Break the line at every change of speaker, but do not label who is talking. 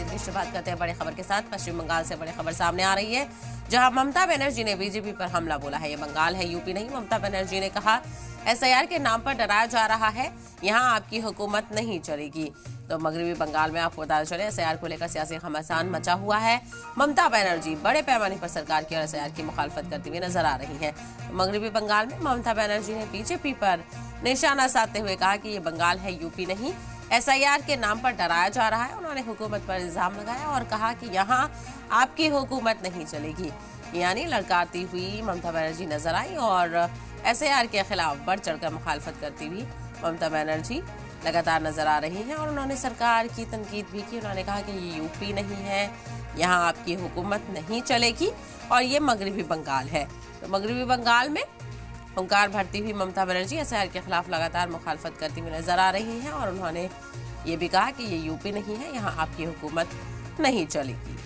की दृष्टिपात करते हैं बड़ी खबर के साथ। पश्चिम बंगाल से बड़ी खबर सामने आ रही है, जहां ममता बनर्जी ने बीजेपी पर हमला बोला है। ये बंगाल है, यूपी नहीं। ममता बनर्जी ने कहा, एसआईआर के नाम पर डराया जा रहा है, यहां आपकी हुकूमत नहीं चलेगी। तो मगरबी बंगाल में आपको बताते चले, एसआईआर को लेकर सियासी घमासान मचा हुआ है। ममता बनर्जी बड़े पैमाने पर सरकार की और एसआईआर की मुखालफत करती हुई नजर आ रही है। तो मगरबी बंगाल में ममता बनर्जी ने बीजेपी पर निशाना साधते हुए कहा कि ये बंगाल है, यूपी नहीं। एसआईआर के नाम पर डराया जा रहा है। उन्होंने हुकूमत पर इल्जाम लगाया और कहा कि यहाँ आपकी हुकूमत नहीं चलेगी। यानी लड़काती हुई ममता बनर्जी नजर आई और एसआईआर के खिलाफ बढ़ चढ़कर मुखालफत करती हुई ममता बनर्जी लगातार नजर आ रही हैं और उन्होंने सरकार की तनकीद भी की। उन्होंने कहा कि ये यूपी नहीं है, यहाँ आपकी हुकूमत नहीं चलेगी और ये मगरबी बंगाल है। तो मगरबी बंगाल में हुंकार भरती हुई ममता बनर्जी एसआईआर के खिलाफ लगातार मुखालफत करती हुई नजर आ रही हैं और उन्होंने ये भी कहा कि ये यूपी नहीं है, यहाँ आपकी हुकूमत नहीं चलेगी।